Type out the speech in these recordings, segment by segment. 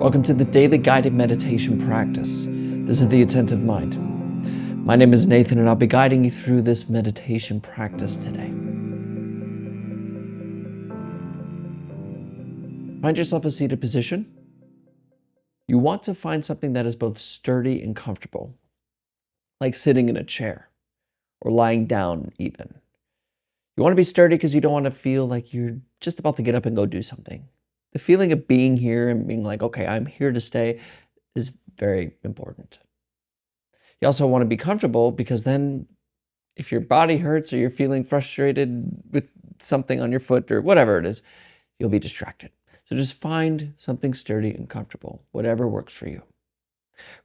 Welcome to the daily guided meditation practice. This is the Attentive Mind. My name is Nathan, and I'll be guiding you through this meditation practice today. Find yourself a seated position. You want to find something that is both sturdy and comfortable, like sitting in a chair or lying down even. You want to be sturdy because you don't want to feel like you're just about to get up and go do something. The feeling of being here and being like, okay, I'm here to stay is very important. You also want to be comfortable because then if your body hurts or you're feeling frustrated with something on your foot or whatever it is, you'll be distracted. So just find something sturdy and comfortable, whatever works for you.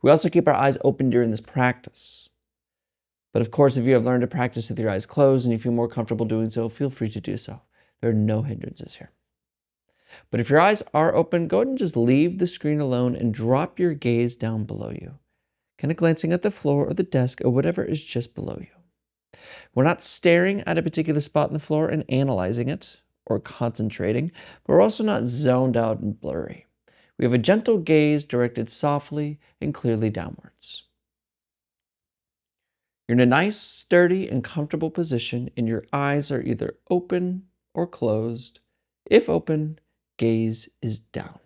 We also keep our eyes open during this practice. But of course, if you have learned to practice with your eyes closed and you feel more comfortable doing so, feel free to do so. There are no hindrances here. But if your eyes are open, go ahead and just leave the screen alone and drop your gaze down below you, kind of glancing at the floor or the desk or whatever is just below you. We're not staring at a particular spot on the floor and analyzing it or concentrating, but we're also not zoned out and blurry. We have a gentle gaze directed softly and clearly downwards. You're in a nice, sturdy, and comfortable position, and your eyes are either open or closed. If open, gaze is down.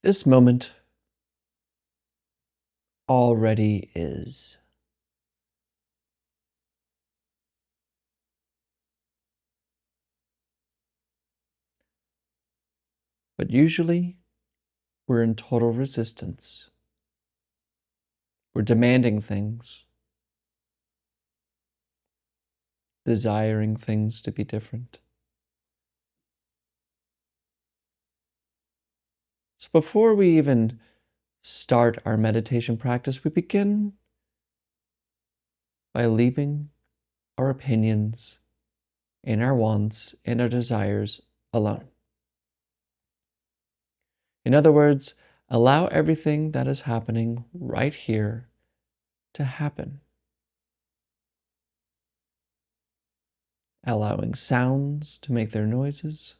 This moment already is. But usually, we're in total resistance. We're demanding things, desiring things to be different. So before we even start our meditation practice, we begin by leaving our opinions and our wants and our desires alone. In other words, allow everything that is happening right here to happen. Allowing sounds to make their noises,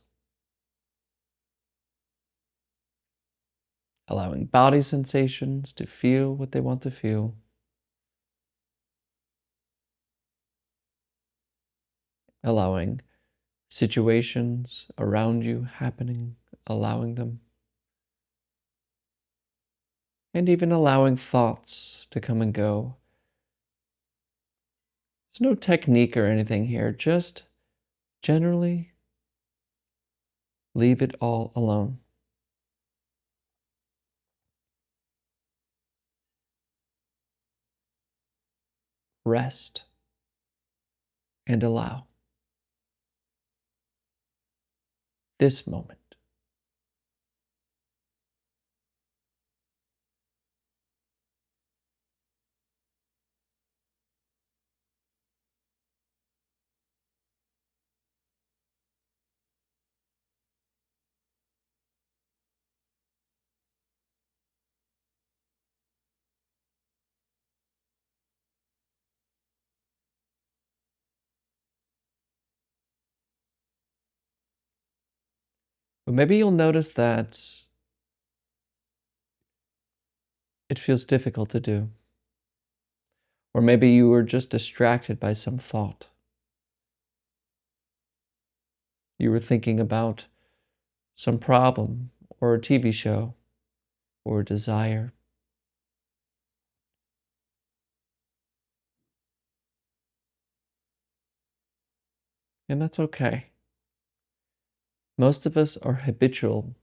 allowing body sensations to feel what they want to feel, allowing situations around you happening, allowing them, and even allowing thoughts to come and go. There's no technique or anything here, just generally leave it all alone. Rest and allow this moment. But maybe you'll notice that it feels difficult to do, Or maybe you were just distracted by some thought. You were thinking about some problem or a TV show or a desire. And that's okay. Most of us are habitual.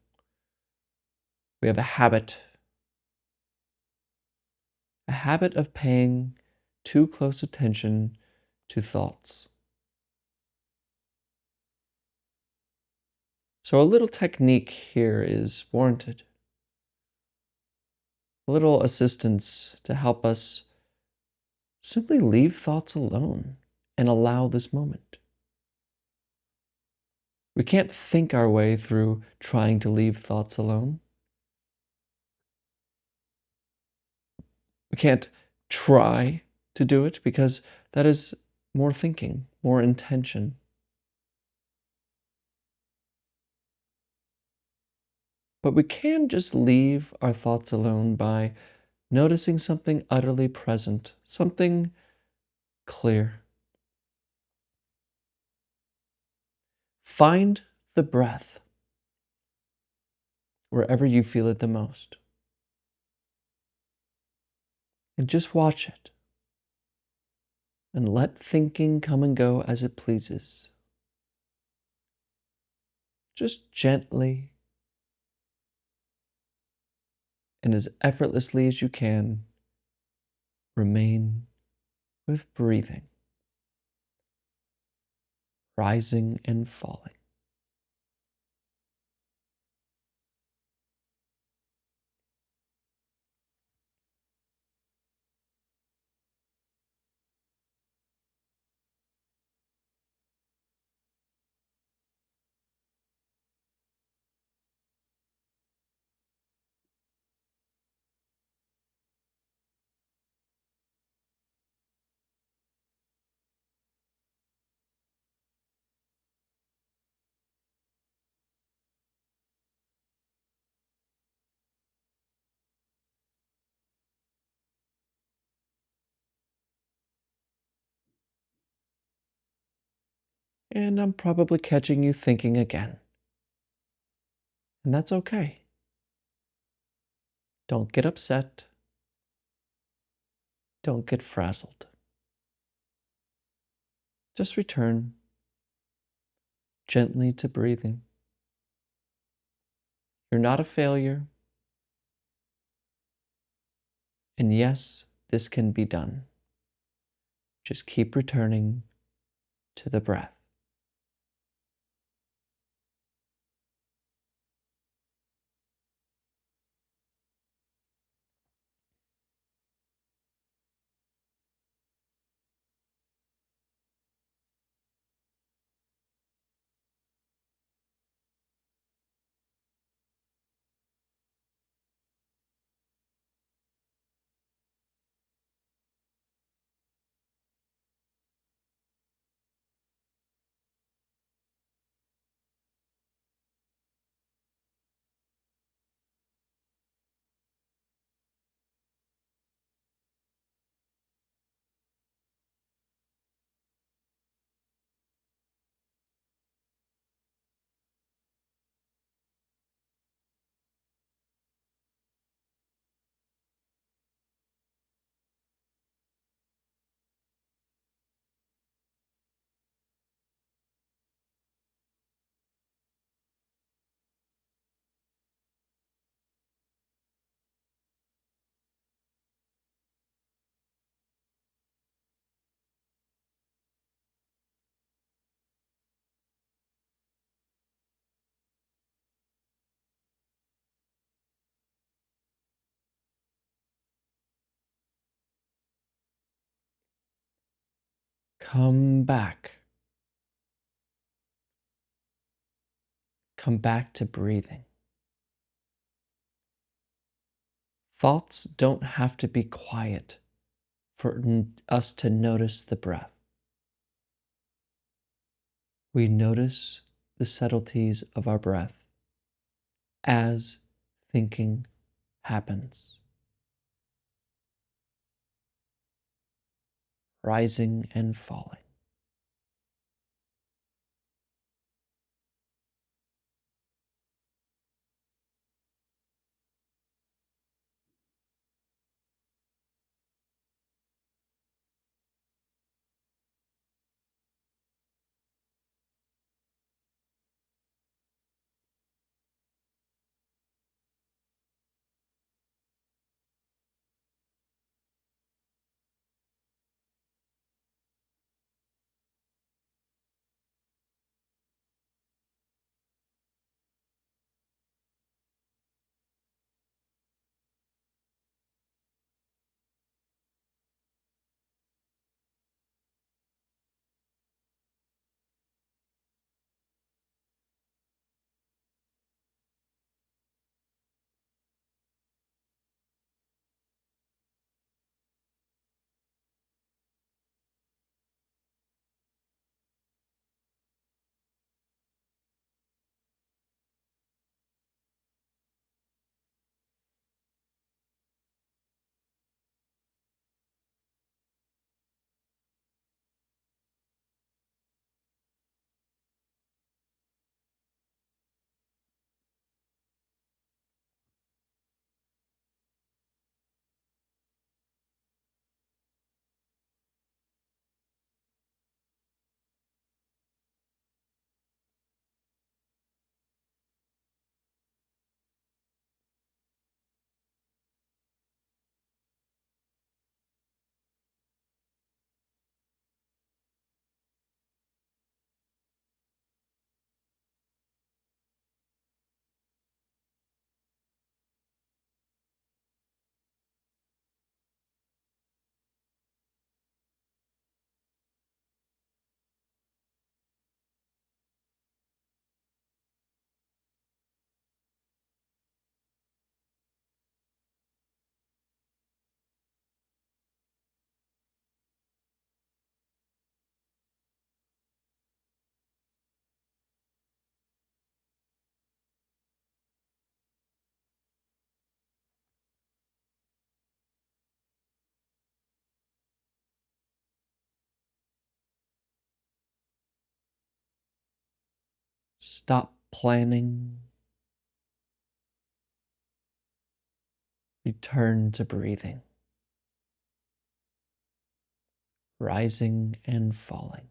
We have a habit of paying too close attention to thoughts. So a little technique here is warranted. A little assistance to help us simply leave thoughts alone and allow this moment. We can't think our way through trying to leave thoughts alone. We can't try to do it because that is more thinking, more intention. But we can just leave our thoughts alone by noticing something utterly present, something clear. Find the breath wherever you feel it the most. And just watch it. And let thinking come and go as it pleases. Just gently and as effortlessly as you can, remain with breathing, rising and falling. And I'm probably catching you thinking again. And that's okay. Don't get upset. Don't get frazzled. Just return gently to breathing. You're not a failure. And yes, this can be done. Just keep returning to the breath. Come back. Come back to breathing. Thoughts don't have to be quiet for us to notice the breath. We notice the subtleties of our breath as thinking happens. rising and falling. Stop planning. Return to breathing, rising and falling.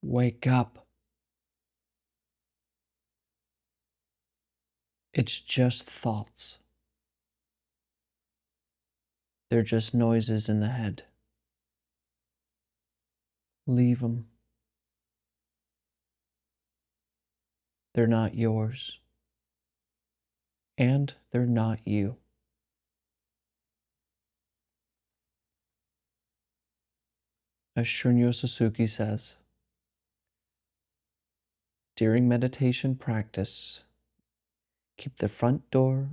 Wake up. It's just thoughts. They're just noises in the head. Leave them. They're not yours. And they're not you. As Shunryo Suzuki says, during meditation practice, keep the front door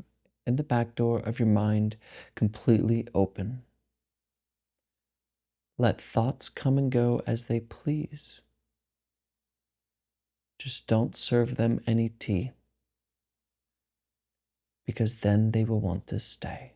and the back door of your mind completely open. Let thoughts come and go as they please. Just don't serve them any tea, because then they will want to stay.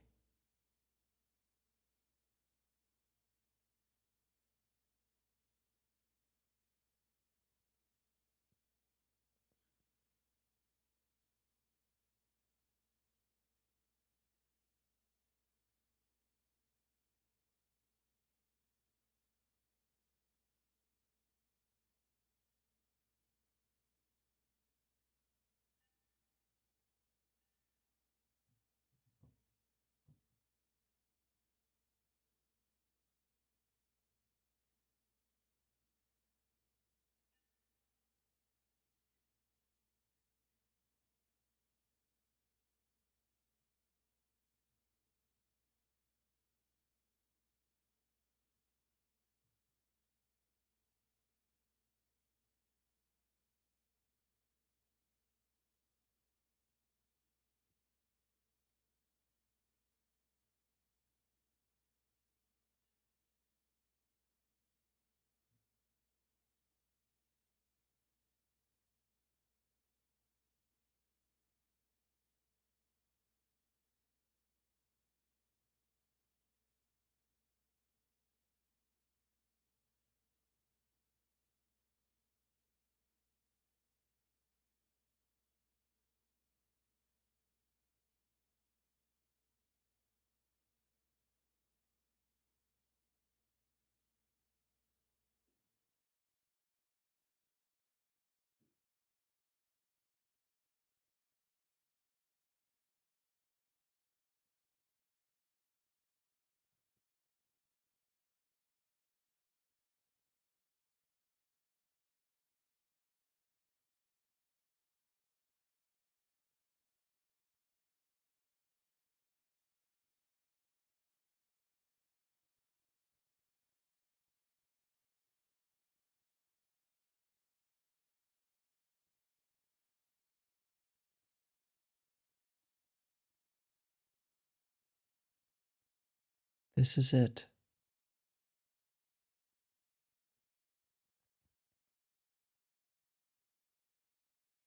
This is it.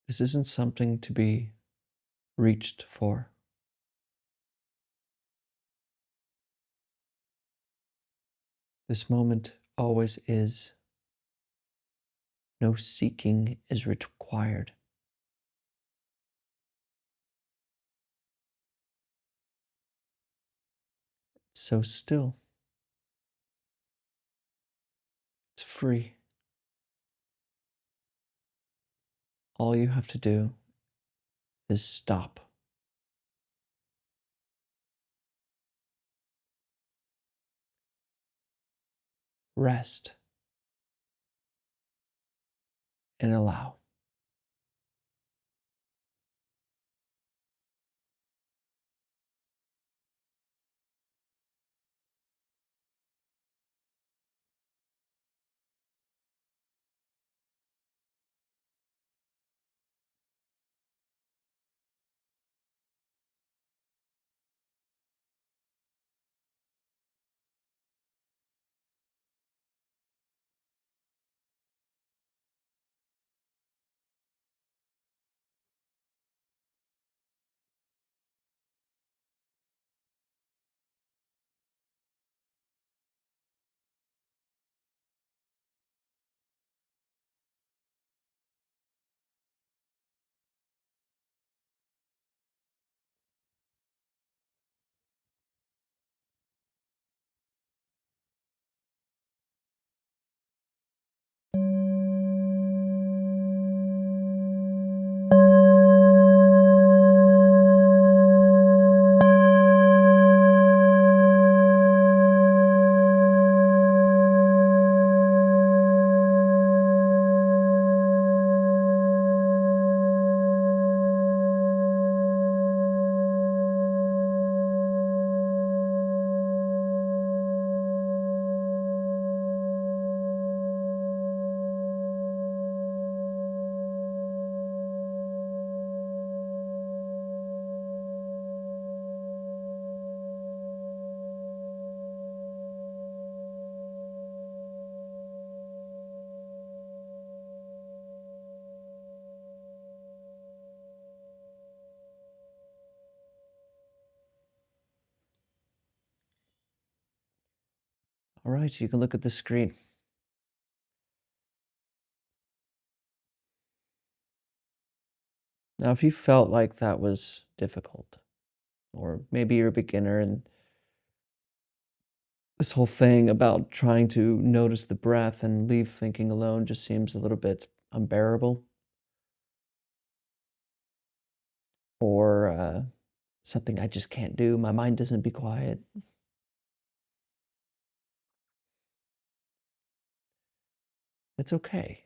This isn't something to be reached for. This moment always is. No seeking is required. It's so still. It's free. All you have to do is stop. Rest and allow. All right, you can look at the screen. Now, if you felt like that was difficult, or maybe you're a beginner and this whole thing about trying to notice the breath and leave thinking alone just seems a little bit unbearable, or something I just can't do, my mind doesn't be quiet, it's okay.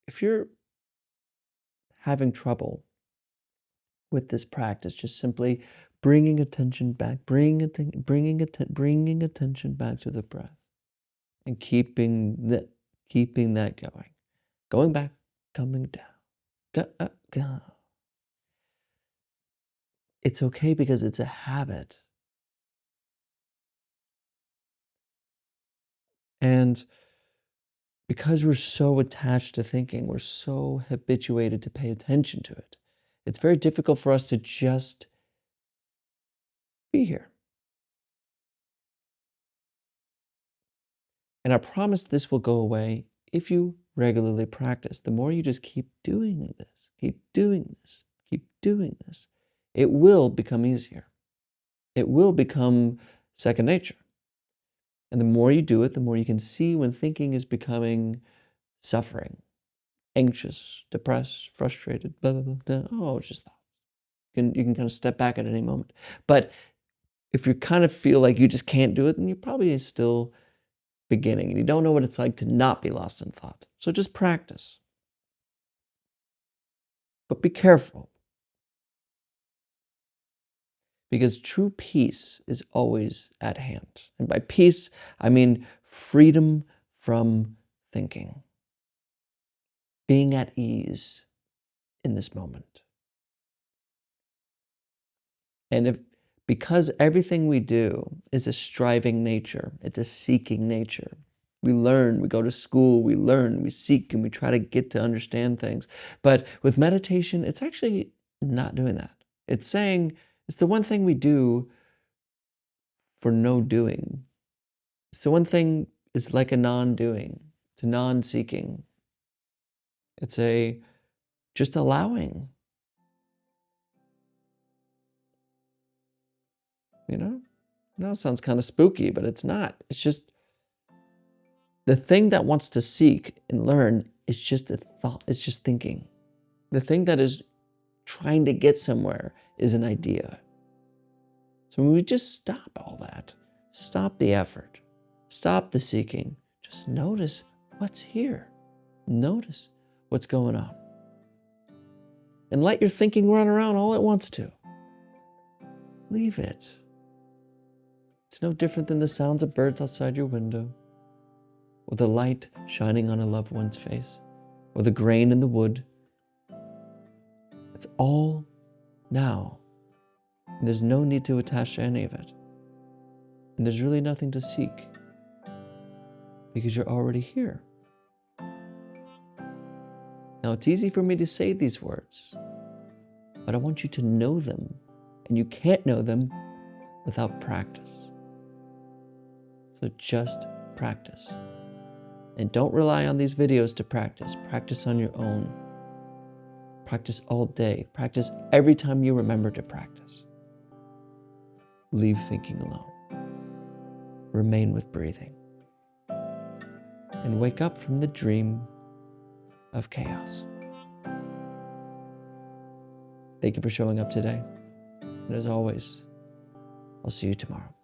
If you're having trouble with this practice, just simply bringing attention back, bringing attention back to the breath, and keeping that going back, coming down. Go. It's okay because it's a habit, and because we're so attached to thinking, we're so habituated to pay attention to it. It's very difficult for us to just be here. And I promise this will go away if you regularly practice. The more you just keep doing this, keep doing this, keep doing this, it will become easier. It will become second nature. And the more you do it, the more you can see when thinking is becoming suffering, anxious, depressed, frustrated, blah, blah, blah, blah. Oh, it's just thoughts. You can kind of step back at any moment. But if you kind of feel like you just can't do it, then you're probably still beginning and you don't know what it's like to not be lost in thought. So just practice. But be careful because true peace is always at hand. And by peace, I mean freedom from thinking, being at ease in this moment. And because everything we do is a striving nature, it's a seeking nature. We learn, we go to school, we learn, we seek, and we try to get to understand things. But with meditation, it's actually not doing that. It's saying it's the one thing we do for no doing. It's the one thing is like a non-doing, it's a non-seeking. It's a just allowing, you know? I know it sounds kind of spooky, but it's not. It's just the thing that wants to seek and learn is just a thought, it's just thinking. The thing that is trying to get somewhere is an idea. So when we just stop all that, stop the effort, stop the seeking, just notice what's here. Notice what's going on. And let your thinking run around all it wants to. Leave it. It's no different than the sounds of birds outside your window, or the light shining on a loved one's face, or the grain in the wood. It's all now. And there's no need to attach to any of it. And there's really nothing to seek because you're already here. Now, it's easy for me to say these words, but I want you to know them, and you can't know them without practice. So just practice. And don't rely on these videos to practice. Practice on your own. Practice all day. Practice every time you remember to practice. Leave thinking alone. Remain with breathing. And wake up from the dream of chaos. Thank you for showing up today. And as always, I'll see you tomorrow.